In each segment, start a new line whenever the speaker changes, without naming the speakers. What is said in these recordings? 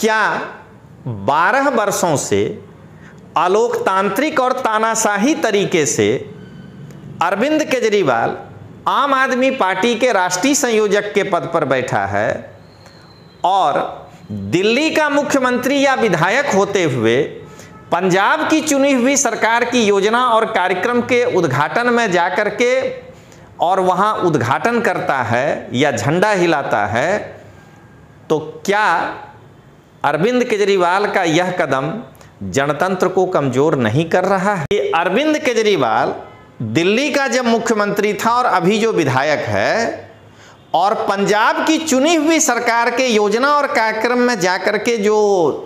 क्या 12 वर्षों से अलोकतांत्रिक और तानाशाही तरीके से अरविंद केजरीवाल आम आदमी पार्टी के राष्ट्रीय संयोजक के पद पर बैठा है और दिल्ली का मुख्यमंत्री या विधायक होते हुए पंजाब की चुनी हुई सरकार की योजना और कार्यक्रम के उद्घाटन में जाकर के और वहां उद्घाटन करता है या झंडा हिलाता है, तो क्या अरविंद केजरीवाल का यह कदम जनतंत्र को कमजोर नहीं कर रहा है? अरविंद केजरीवाल दिल्ली का जब मुख्यमंत्री था और अभी जो विधायक है और पंजाब की चुनी हुई सरकार के योजना और कार्यक्रम में जाकर के जो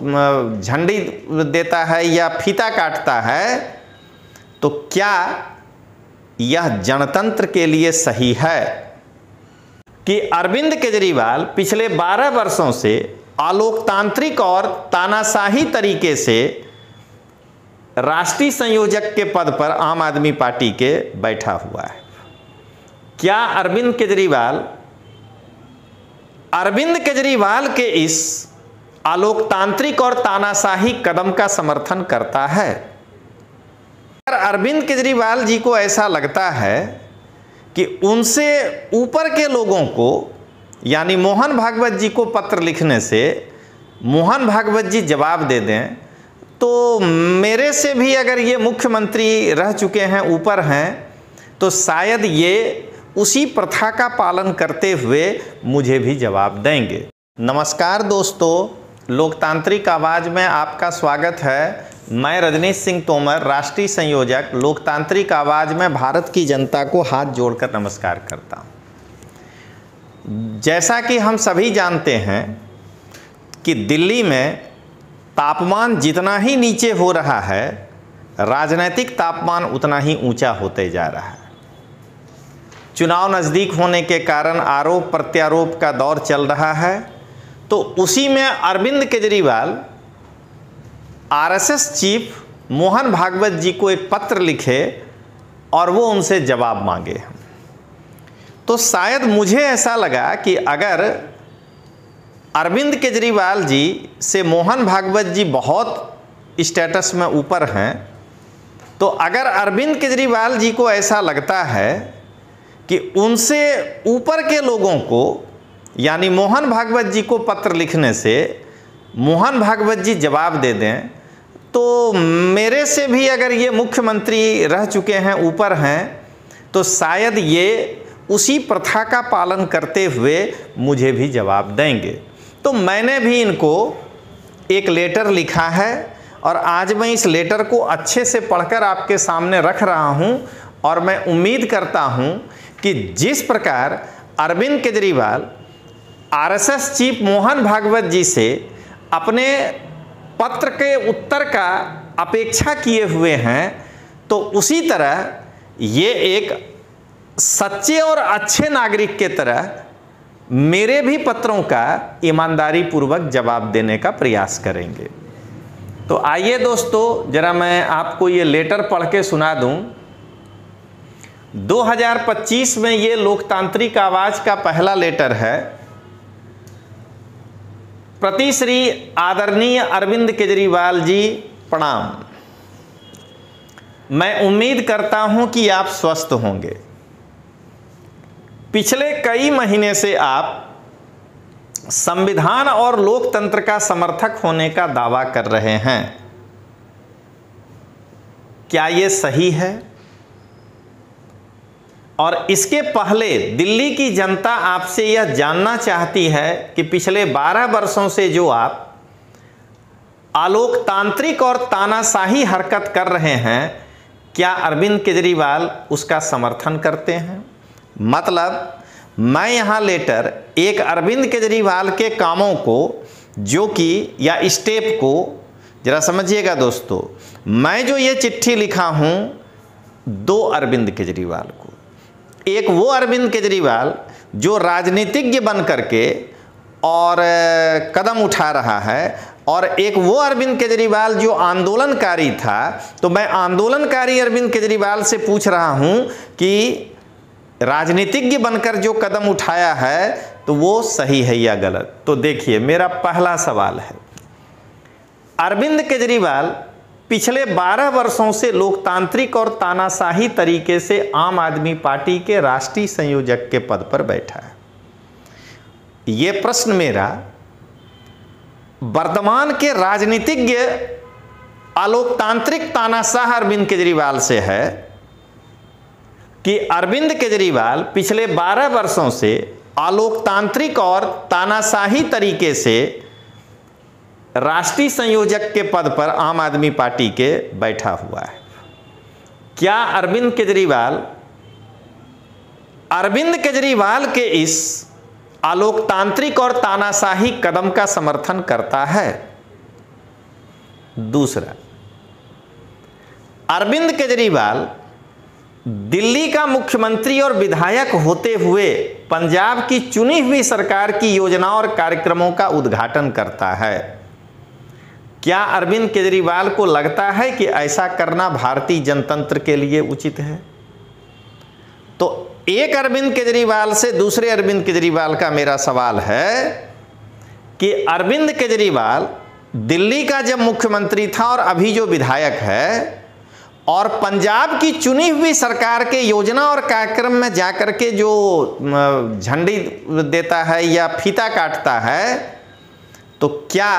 झंडी देता है या फीता काटता है, तो क्या यह जनतंत्र के लिए सही है कि अरविंद केजरीवाल पिछले 12 वर्षों से अलोकतांत्रिक और तानाशाही तरीके से राष्ट्रीय संयोजक के पद पर आम आदमी पार्टी के बैठा हुआ है? क्या अरविंद केजरीवाल के इस अलोकतांत्रिक और तानाशाही कदम का समर्थन करता है? अगर अरविंद केजरीवाल जी को ऐसा लगता है कि उनसे ऊपर के लोगों को यानी मोहन भागवत जी को पत्र लिखने से मोहन भागवत जी जवाब दे दें, तो मेरे से भी अगर ये मुख्यमंत्री रह चुके हैं, ऊपर हैं, तो शायद ये उसी प्रथा का पालन करते हुए मुझे भी जवाब देंगे। नमस्कार दोस्तों, लोकतांत्रिक आवाज़ में आपका स्वागत है। मैं रजनीश सिंह तोमर, राष्ट्रीय संयोजक लोकतांत्रिक आवाज़ में भारत की जनता को हाथ जोड़कर नमस्कार करता हूँ। जैसा कि हम सभी जानते हैं कि दिल्ली में तापमान जितना ही नीचे हो रहा है, राजनीतिक तापमान उतना ही ऊंचा होते जा रहा है। चुनाव नज़दीक होने के कारण आरोप प्रत्यारोप का दौर चल रहा है, तो उसी में अरविंद केजरीवाल आरएसएस चीफ मोहन भागवत जी को एक पत्र लिखे और वो उनसे जवाब मांगे। तो शायद मुझे ऐसा लगा कि अगर अरविंद केजरीवाल जी से मोहन भागवत जी बहुत स्टेटस में ऊपर हैं, तो अगर अरविंद केजरीवाल जी को ऐसा लगता है कि उनसे ऊपर के लोगों को यानी मोहन भागवत जी को पत्र लिखने से मोहन भागवत जी जवाब दे दें, तो मेरे से भी अगर ये मुख्यमंत्री रह चुके हैं, ऊपर हैं, तो शायद ये उसी प्रथा का पालन करते हुए मुझे भी जवाब देंगे। तो मैंने भी इनको एक लेटर लिखा है और आज मैं इस लेटर को अच्छे से पढ़कर आपके सामने रख रहा हूं और मैं उम्मीद करता हूं कि जिस प्रकार अरविंद केजरीवाल आरएसएस चीफ मोहन भागवत जी से अपने पत्र के उत्तर का अपेक्षा किए हुए हैं, तो उसी तरह ये एक सच्चे और अच्छे नागरिक के तरह मेरे भी पत्रों का ईमानदारी पूर्वक जवाब देने का प्रयास करेंगे। तो आइए दोस्तों, जरा मैं आपको ये लेटर पढ़ के सुना दूं। 2025 में ये लोकतांत्रिक आवाज़ का पहला लेटर है। प्रति श्री आदरणीय अरविंद केजरीवाल जी, प्रणाम। मैं उम्मीद करता हूं कि आप स्वस्थ होंगे। पिछले कई महीने से आप संविधान और लोकतंत्र का समर्थक होने का दावा कर रहे हैं। क्या ये सही है? और इसके पहले दिल्ली की जनता आपसे यह जानना चाहती है कि पिछले 12 वर्षों से जो आप अलोकतांत्रिक और तानाशाही हरकत कर रहे हैं, क्या अरविंद केजरीवाल उसका समर्थन करते हैं? मतलब मैं यहाँ लेटर एक अरविंद केजरीवाल के कामों को जो कि या स्टेप को जरा समझिएगा दोस्तों। मैं जो ये चिट्ठी लिखा हूँ 2 अरविंद केजरीवाल को, एक वो अरविंद केजरीवाल जो राजनीतिज्ञ बन करके और कदम उठा रहा है, और एक वो अरविंद केजरीवाल जो आंदोलनकारी था। तो मैं आंदोलनकारी अरविंद केजरीवाल से पूछ रहा हूं कि राजनीतिज्ञ बनकर जो कदम उठाया है तो वो सही है या गलत। तो देखिए, मेरा पहला सवाल है अरविंद केजरीवाल पिछले 12 वर्षों से लोकतांत्रिक और तानाशाही तरीके से आम आदमी पार्टी के राष्ट्रीय संयोजक के पद पर बैठा है। ये प्रश्न मेरा वर्तमान के राजनीतिज्ञ अलोकतांत्रिक तानाशाह अरविंद केजरीवाल से है कि अरविंद केजरीवाल पिछले 12 वर्षों से अलोकतांत्रिक और तानाशाही तरीके से राष्ट्रीय संयोजक के पद पर आम आदमी पार्टी के बैठा हुआ है। क्या अरविंद केजरीवाल के इस अलोकतांत्रिक और तानाशाही कदम का समर्थन करता है? दूसरा, अरविंद केजरीवाल दिल्ली का मुख्यमंत्री और विधायक होते हुए पंजाब की चुनी हुई सरकार की योजनाओं और कार्यक्रमों का उद्घाटन करता है। क्या अरविंद केजरीवाल को लगता है कि ऐसा करना भारतीय जनतंत्र के लिए उचित है? तो एक अरविंद केजरीवाल से दूसरे अरविंद केजरीवाल का मेरा सवाल है कि अरविंद केजरीवाल दिल्ली का जब मुख्यमंत्री था और अभी जो विधायक है और पंजाब की चुनी हुई सरकार के योजना और कार्यक्रम में जाकर के जो झंडी देता है या फीता काटता है, तो क्या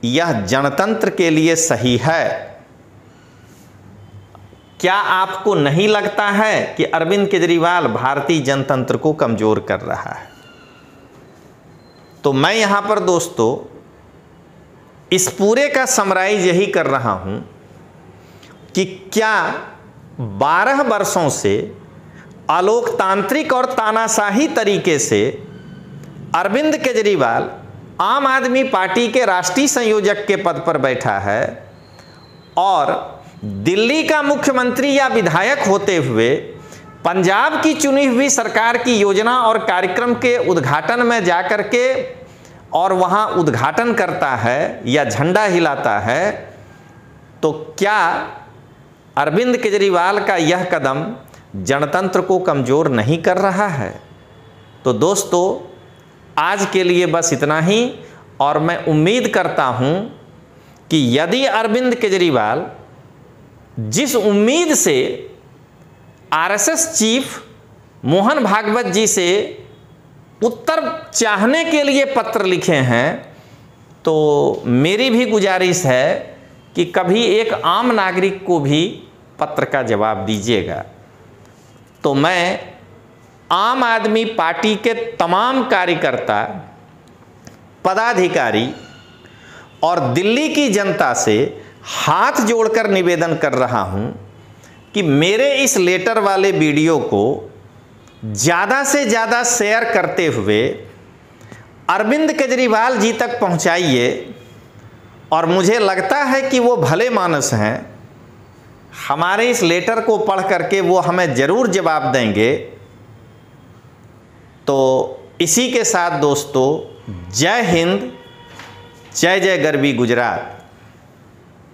यह जनतंत्र के लिए सही है? क्या आपको नहीं लगता है कि अरविंद केजरीवाल भारतीय जनतंत्र को कमजोर कर रहा है? तो मैं यहां पर दोस्तों इस पूरे का समराइज यही कर रहा हूं कि क्या 12 वर्षों से अलोकतांत्रिक और तानाशाही तरीके से अरविंद केजरीवाल आम आदमी पार्टी के राष्ट्रीय संयोजक के पद पर बैठा है और दिल्ली का मुख्यमंत्री या विधायक होते हुए पंजाब की चुनी हुई सरकार की योजना और कार्यक्रम के उद्घाटन में जाकर के और वहां उद्घाटन करता है या झंडा हिलाता है, तो क्या अरविंद केजरीवाल का यह कदम जनतंत्र को कमजोर नहीं कर रहा है? तो दोस्तों आज के लिए बस इतना ही, और मैं उम्मीद करता हूं कि यदि अरविंद केजरीवाल जिस उम्मीद से आरएसएस चीफ मोहन भागवत जी से उत्तर चाहने के लिए पत्र लिखे हैं, तो मेरी भी गुजारिश है कि कभी एक आम नागरिक को भी पत्र का जवाब दीजिएगा। तो मैं आम आदमी पार्टी के तमाम कार्यकर्ता, पदाधिकारी और दिल्ली की जनता से हाथ जोड़कर निवेदन कर रहा हूं कि मेरे इस लेटर वाले वीडियो को ज़्यादा से ज़्यादा शेयर करते हुए अरविंद केजरीवाल जी तक पहुंचाइए। और मुझे लगता है कि वो भले मानस हैं, हमारे इस लेटर को पढ़ करके वो हमें ज़रूर जवाब देंगे। तो इसी के साथ दोस्तों, जय हिंद, जय जय गरवी गुजरात।